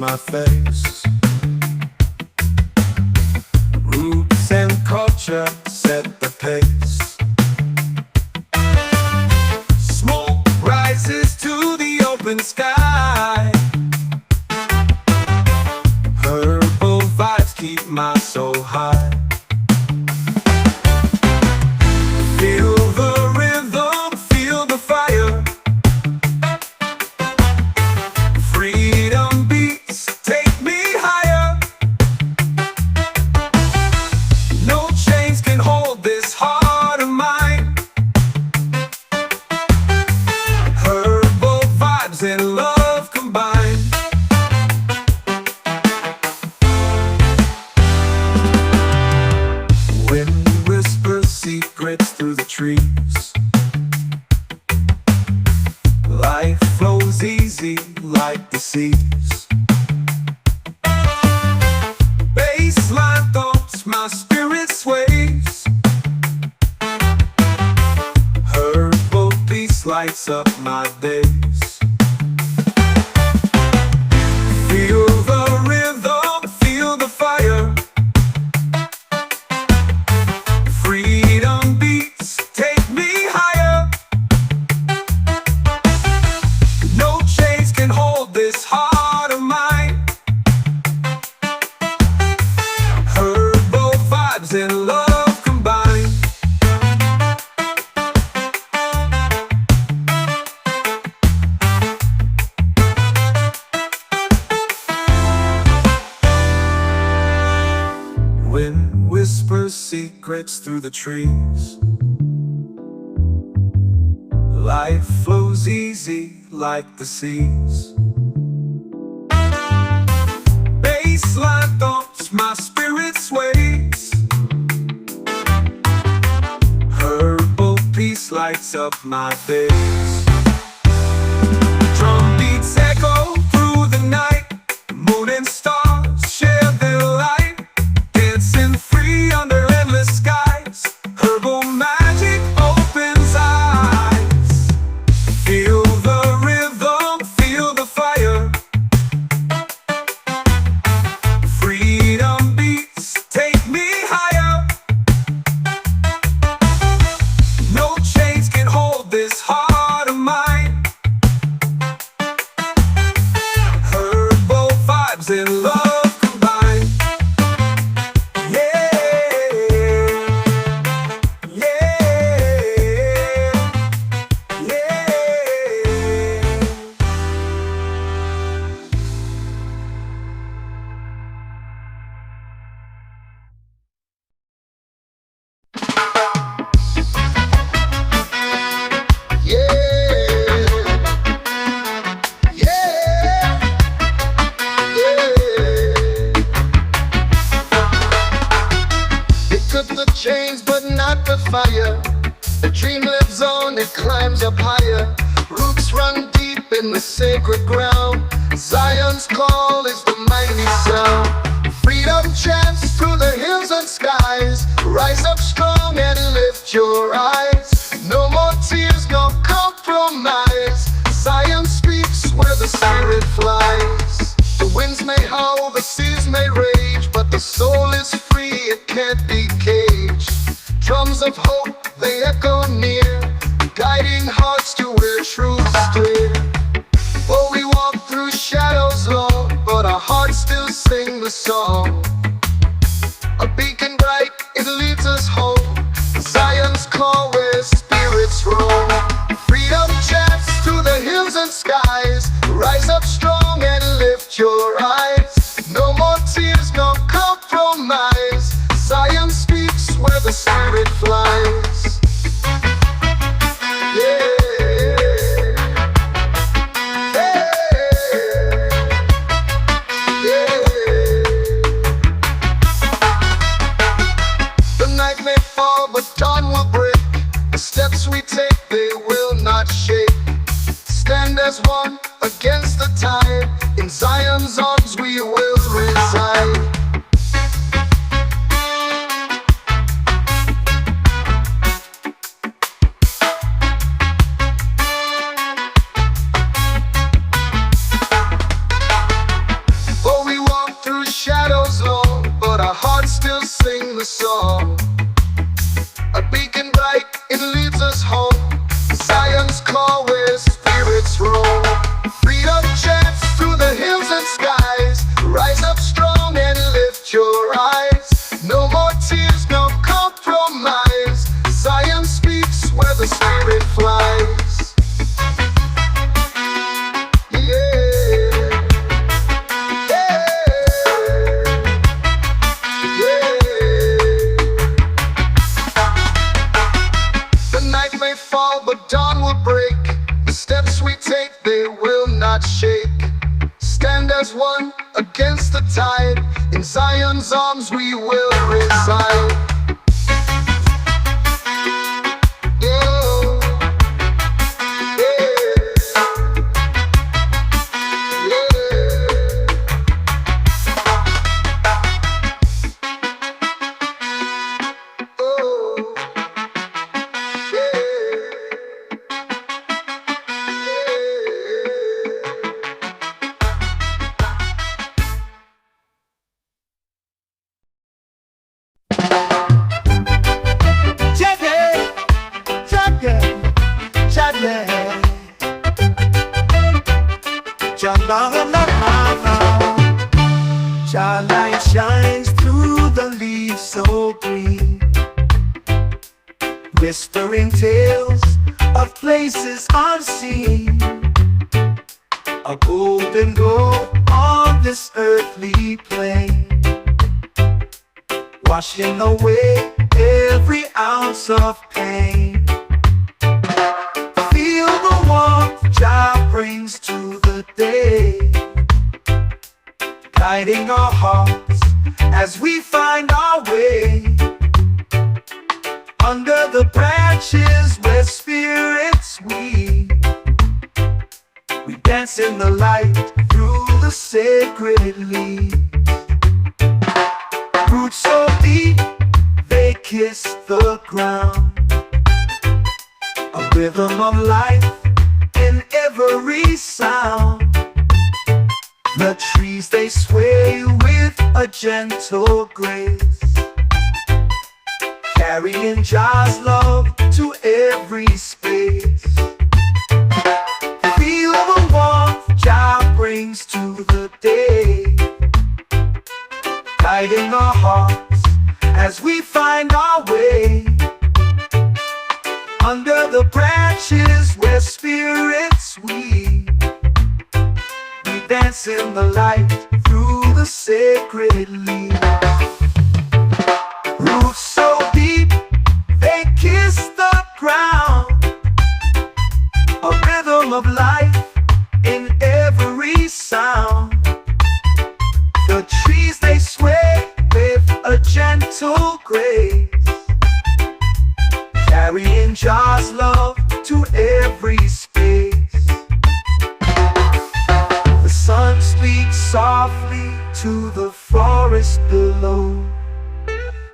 my face. Roots and culture set the pace. Smoke rises to the open sky. Herbal vibes keep my soul high. Feel the rhythm, feel the fire. Freedom beats, take me higher. No chains can hold this heart of mine. Herbal vibes and love combined. Wind whispers secrets through the trees. Life flows easy like the seas. Bassline thoughts, my spirit sways. Herbal peace lights up my days. Feel the rhythm, feel the fire. Freedom beats, take me higher. No chains can hold this heart of mine. Herbal vibes and love combined. Wind whispers secrets through the trees. Life flows easy like the seas. Bassline thoughts, my spirit sways. Herbal peace lights up my days. Drum beats echo through the night. Moon and stars share their light. Dancing free under endless skies. Herbal magic opens eyes. Feel the rhythm, feel the fire. Freedom beats, take me higher. No chains can hold this heart of mine. Herbal vibes and love combined. Yeah, yeah, yeah. It took the chains, but not the fire. The dream lives on, it climbs up higher. Roots run deep in the sacred ground. Zion's call is the mighty sound. Freedom chants through the hills and skies. Rise up strong and lift your eyes. No more tears, no compromise. Zion speaks where the spirit flies. The winds may howl, the seas may rage, but the soul is free, it can't be caged. Drums of hope, they echo near, guiding hearts to where truth steer. Oh, we walk through shadows long, but our hearts still sing the song. A beacon bright, it leads us home. Zion's call where spirits roam. Freedom chants through the hills and skies. Rise up strong and lift your eyes. No more tears, no compromise. Zion speaks where the spirit flies. Yeah. The night may fall, but dawn will break. The steps we take, they will not shake. Stand as one against the tide. In Zion's arms we will reside. as one against the tide. In Zion's arms we will reside. Oh, yeah, yeah. Oh, yeah. Jah light shines through the leaves so green, whispering tales of places unseen. A golden glow on this earthly plane, washing away every ounce of pain. Feel the warmth Jah brings to the day, guiding our hearts as we find our way. Under the branches where spirits weave, we dance in the light through the sacred leaves. Roots so deep, they kiss the ground. A rhythm of life in every sound. The trees they sway with a gentle grace, carrying Jah's love to every space. Feel the warmth Jah brings to the day, guiding our hearts as we find our way. Under the branches where spirits weave, we dance in the light through the sacred leaves. Roots so deep, they kiss the ground. A rhythm of life in every sound. The trees they sway with a gentle grace, carrying Jah's love to every space. The sun speaks softly to the forest below,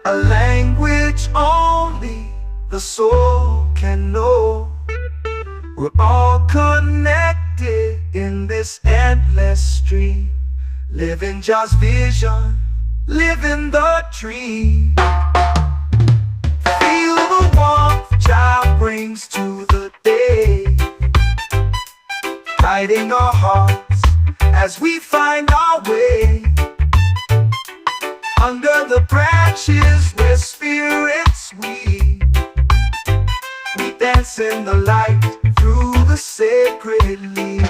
a language only the soul can know. We're all connected in this endless stream, living Jah's vision, living the dream. Feel the warmth Jah brings to the day, guiding our hearts as we find our way. Under the branches where spirits weave, we dance in the light through the sacred leaves.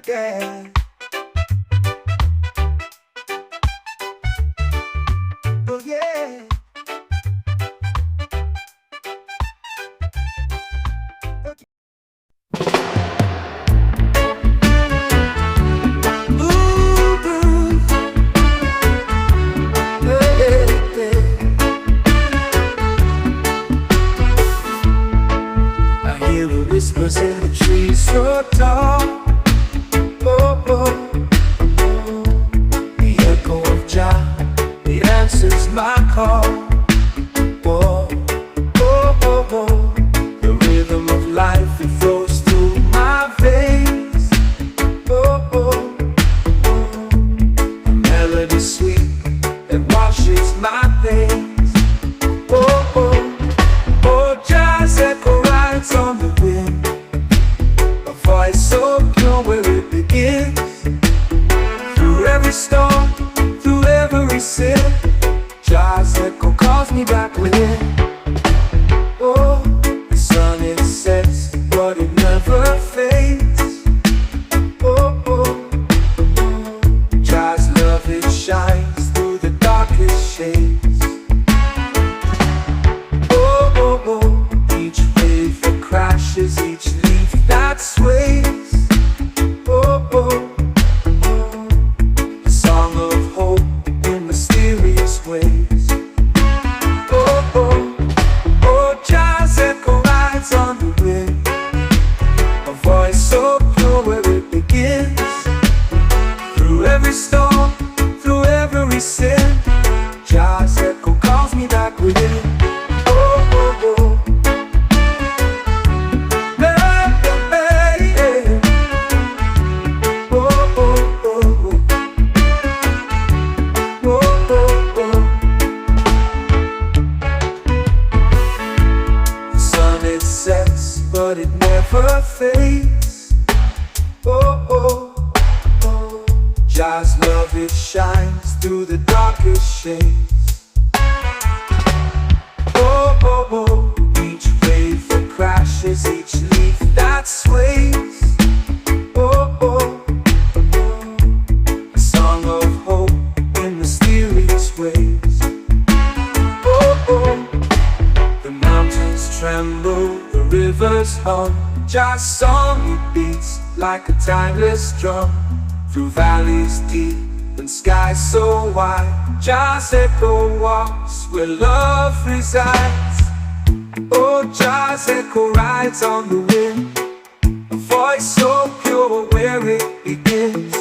Yeah. Oh yeah. I hear the whispers in the trees so tall. The echo of Jah, it answers my call. echo calls me back within. Oh, the sun it sets, but it never fades. Oh, oh, oh. Jah's love it shines through the darkest shades. Oh, oh, oh. Each wave that crashes, each leaf that sways. Oh, oh, oh. A song of hope in mysterious ways. Oh, oh, oh. Jah's echo rides on the wind, a voice so pure where it begins. Through every storm, through every sin, Jah's echo calls me back within. Oh, oh, oh. But it never fades. Oh, oh, oh. Jah's love it shines through the darkest shades. Oh, oh, oh. Each wave that crashes, each leaf that sways. Oh, oh, oh. A song of hope in mysterious ways. Oh, oh. The mountains tremble, rivers hum, Jah's song it beats like a timeless drum. Through valleys deep and skies so wide, Jah's echo walks where love resides. Oh, Jah's echo rides on the wind, a voice so pure where it begins.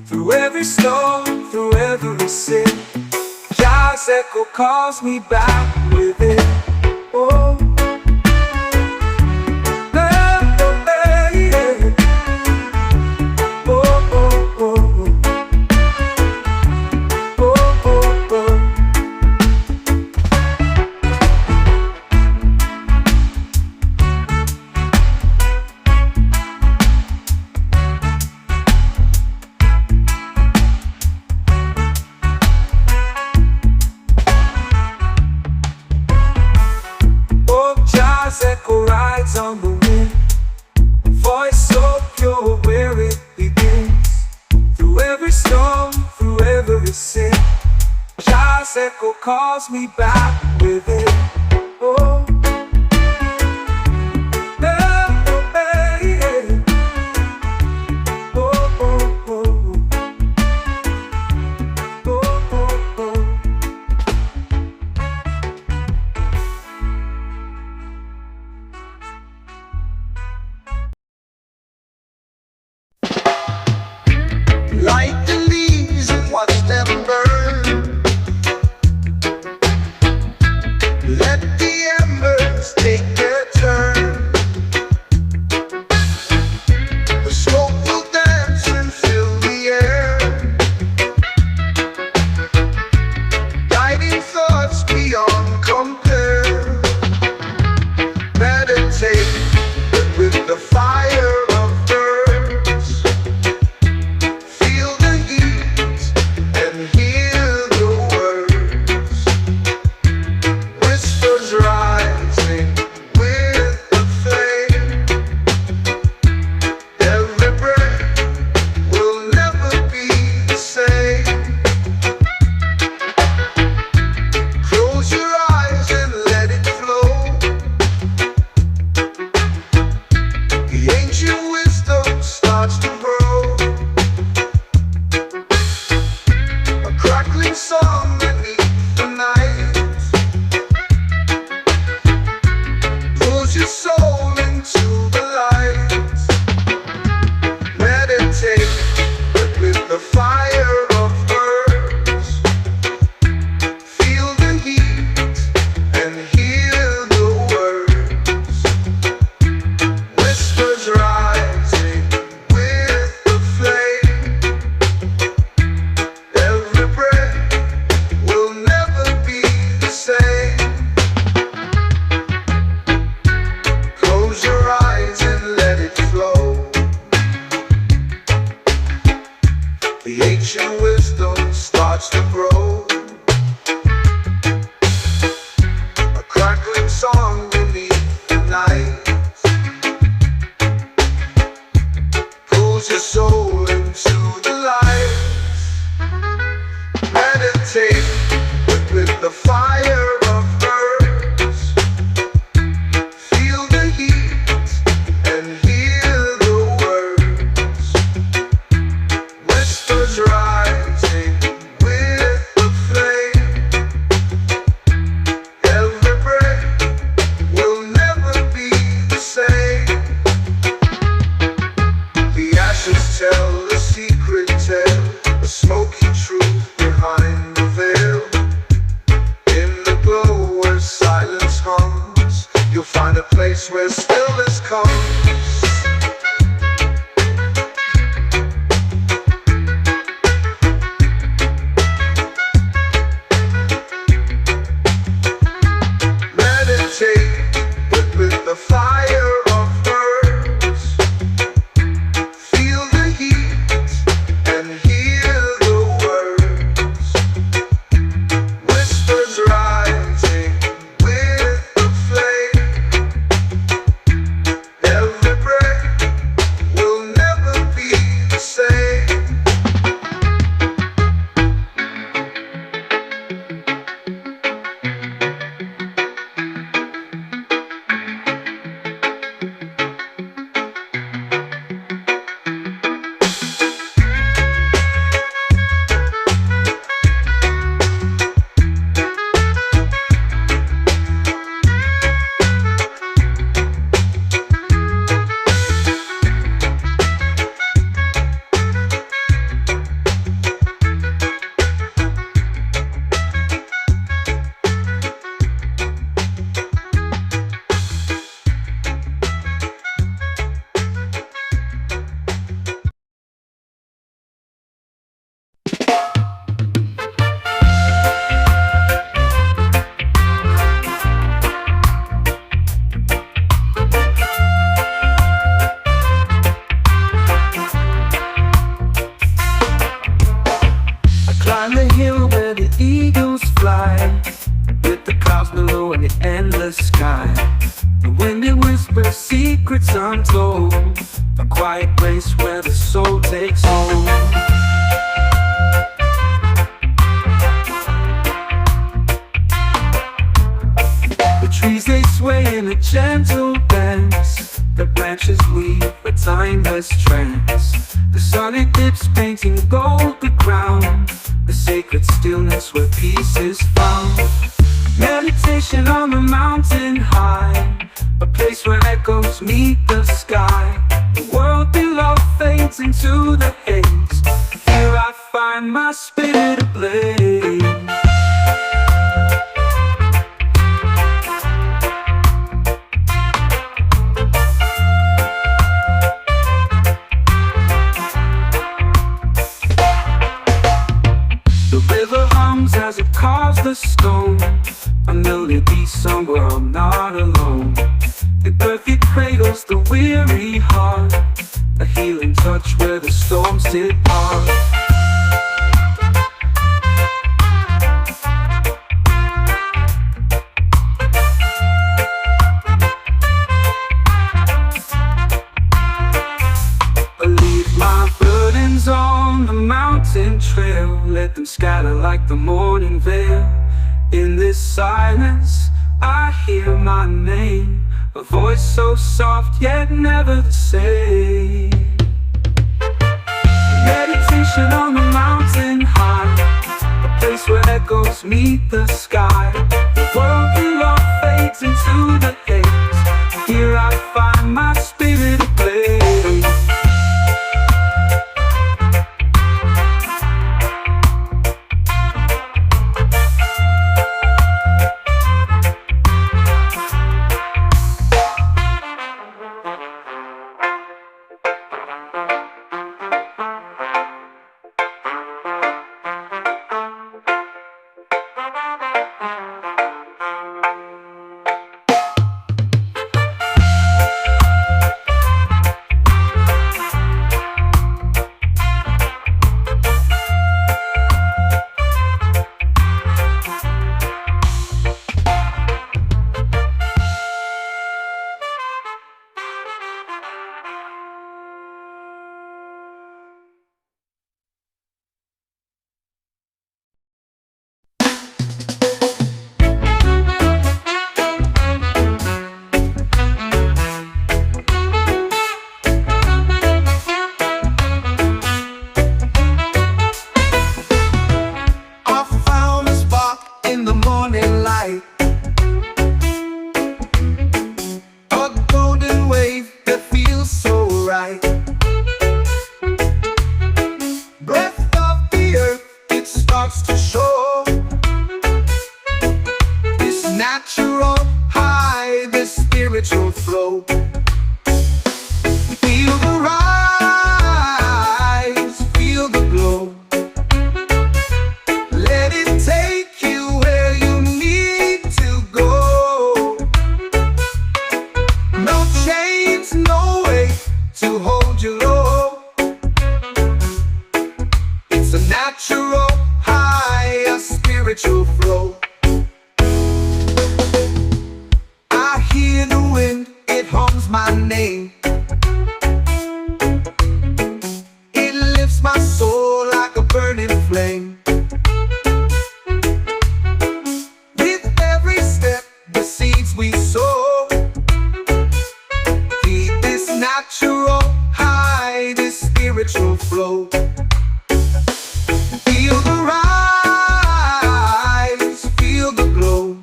Through every storm, through every sin, Jah's echo calls me back within. Oh, Jah's echo rides on the wind, a voice so pure where it begins. Through every storm, through every sin, Jah's echo calls me back within. Oh, Like the leaves and watch them burn. Let you'll find a place where stillness comes. Meditate with the fire of herbs. Feel the heat and hear the words. Whispers rising with the flame. Every breath will never be the same. Climb the hill where the eagles fly, with the clouds below and the endless sky. The wind it whispers secrets untold, a quiet place where the soul takes home. The trees they sway in a gentle dance, the branches weave a timeless trance. The sun it dips painting gold the ground, the sacred stillness where peace is found. Meditation on the mountain high, a place where echoes meet the sky. The world below fades into the haze, here I find my spirit ablaze. The river hums as it carves the stone, a melody somewhere I'm not alone. The earth it cradles the weary heart, a healing touch where the storms depart. I leave my burdens on the mountain trail, let them scatter like the morning veil. In this silence I hear my name, a voice so soft yet never the same. Meditation on the mountain high, a place where echoes meet the sky. The world below fades into the haze, here I find my spirit ablaze. natural high, the spiritual flow. Feel the rise, feel the glow. Let it take you where you need to go. No chains, no way to hold you low. It's a natural high, a spiritual flow. I hear the wind, it hums my name. It lifts my soul like a burning flame. With every step, the seeds we sow, feed this natural high, this spiritual flow. Feel the rise, feel the glow.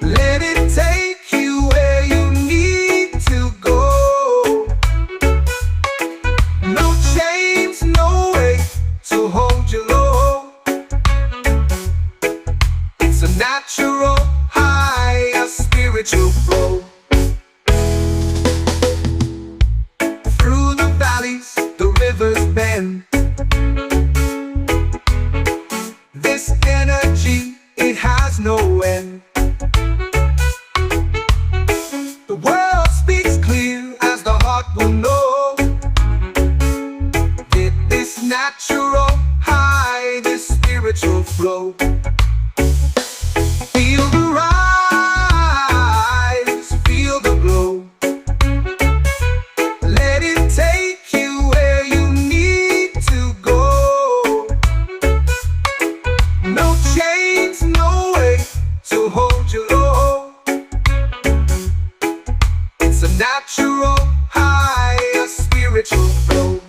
Let it take you where you need to go. No chains, no way to hold you low. It's a natural high, a spiritual flow. Through the valleys, the rivers bend. This energy, it has no end. The world speaks clear as the heart will know. Get this natural high, this spiritual flow. Feel the rise, feel the glow. Let it take you where you need to go. No chains, no way to hold you low. It's a natural high, a spiritual flow.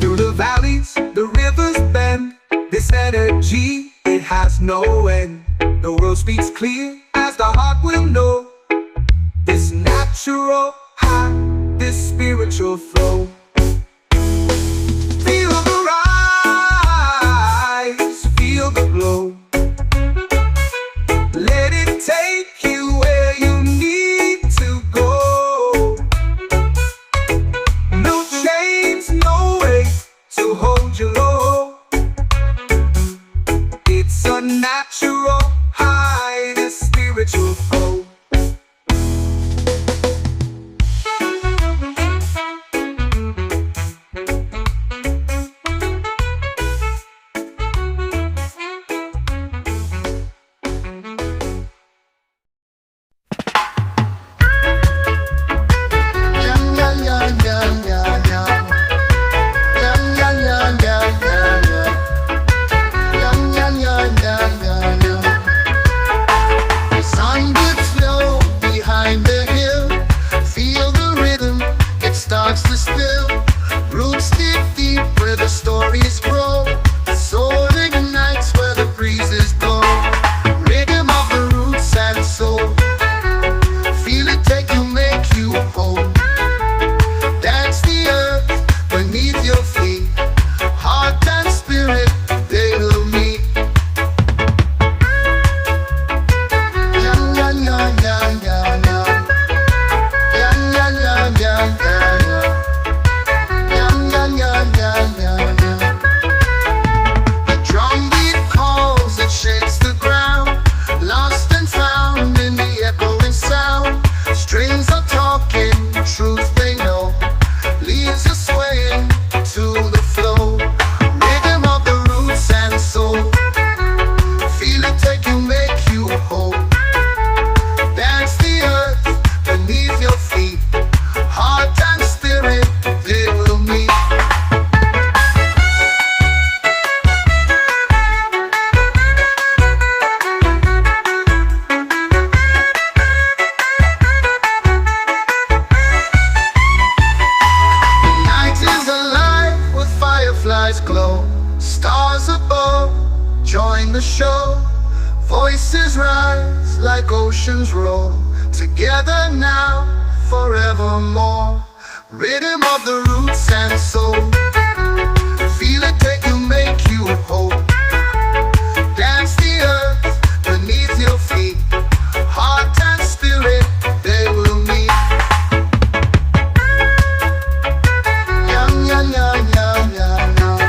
Through the valleys, the rivers bend. This energy, it has no end. The world speaks clear as the heart will know. This natural high, this spiritual flow. Feel the rise, feel the glow. Let it take you where you need to go. No chains, no way to hold you low. It's a natural high, this spiritual flow. oceans roll. Together now, forevermore. Rhythm of the roots and soul. Feel it take you, make you whole. Dance the earth beneath your feet. Heart and spirit, they will meet. Yum, yum, yum, yum, yum, yum.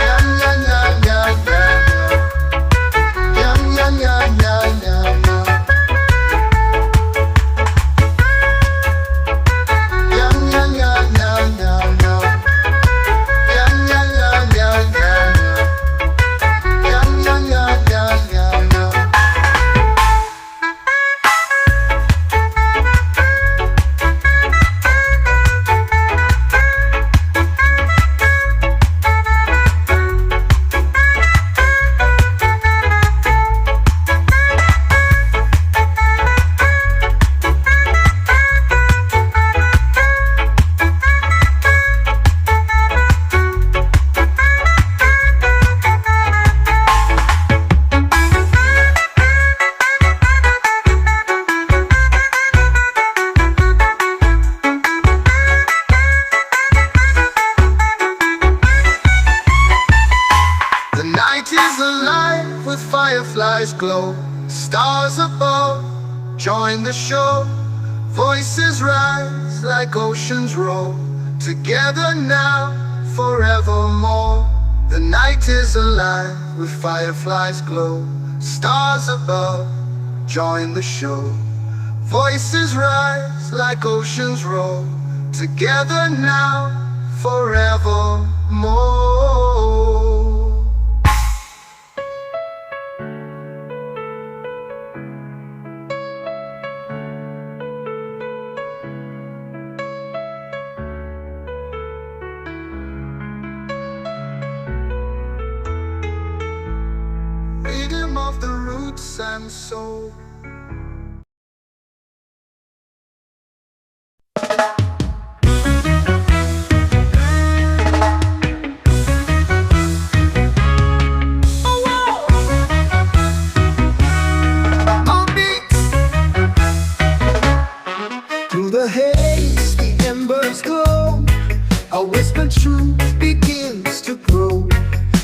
Yum, yum, yum, yum, yum, yum. Yum, yum, yum, yum, yum, yum. Yum, yum, yum, yum, yum, yum. Yum, yum, yum, yum, yum, yum. Yum, yum, yum, yum, yum, yum. The night is alive with fireflies glow. Stars above, join the show. Voices rise like oceans roll. Together now, forevermore. The night is alive with fireflies glow. Stars above, join the show. Voices rise like oceans roll. Together now, forevermore. Rhythm of the roots and soul. Through the haze, the embers glow. A whispered truth begins to grow.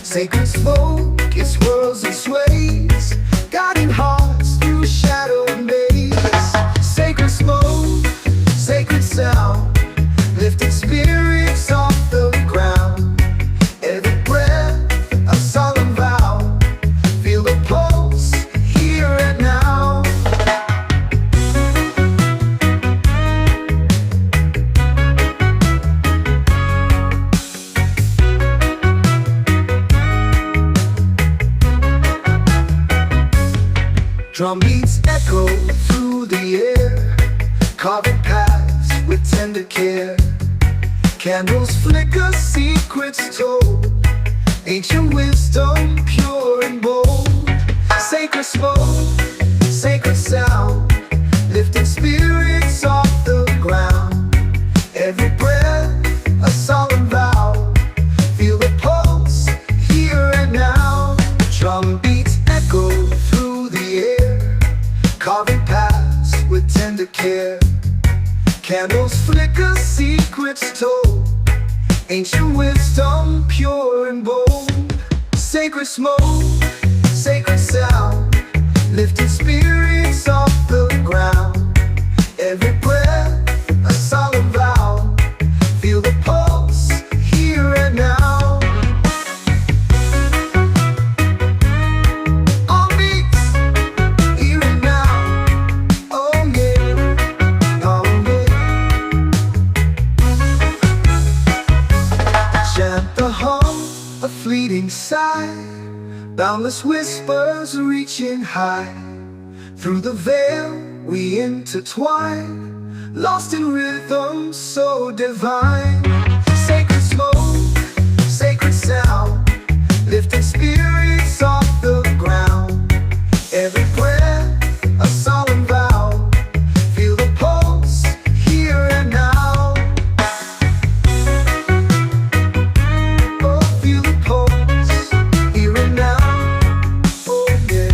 Sacred smoke, it swirls and sways, guiding hearts through shadowed maze. Sacred smoke, sacred sound, lifting spirits off the ground. Every breath, a solemn vow. Feel the pulse, here and now. Drum beats echo through the air, carving paths with tender care. Candles flicker, secrets told, ancient wisdom pure and bold. Sacred smoke, sacred sound, lifting spirits off the ground. Every breath, a solemn vow. Feel the pulse, here and now. Drum beats echo through the air, carving paths with tender care. Candles flicker, secrets told, ancient wisdom pure and bold. Sacred smoke, sacred sound, lifting spirits off the ground. Every breath, a solemn vow. Feel the pulse, here and now. All beats, here and now. Oh yeah, oh yeah. Chant the hum, a fleeting sigh, boundless whispers reaching high. Through the veil we intertwine, lost in rhythm so divine. Sacred smoke, sacred sound, lifting spirits off the ground. Every breath, a solemn vow. Feel the pulse, here and now. Oh, feel the pulse, here and now. Oh yeah.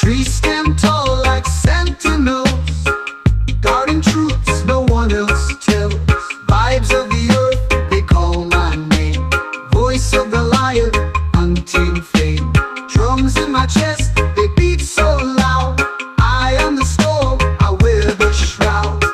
Trees stand tall like sentinels, guarding truths no one else tells. Vibes of the earth, they call my name. Voice of the lion, untamed fame. Drums in my chest, they beat so loud. I am the storm, I wear the shroud.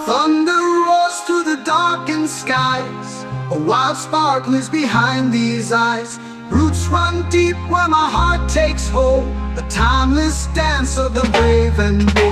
Thunder roars through the darkened skies. A wild spark lives behind these eyes. Roots run deep where my heart takes hold. The timeless dance of the brave and bold.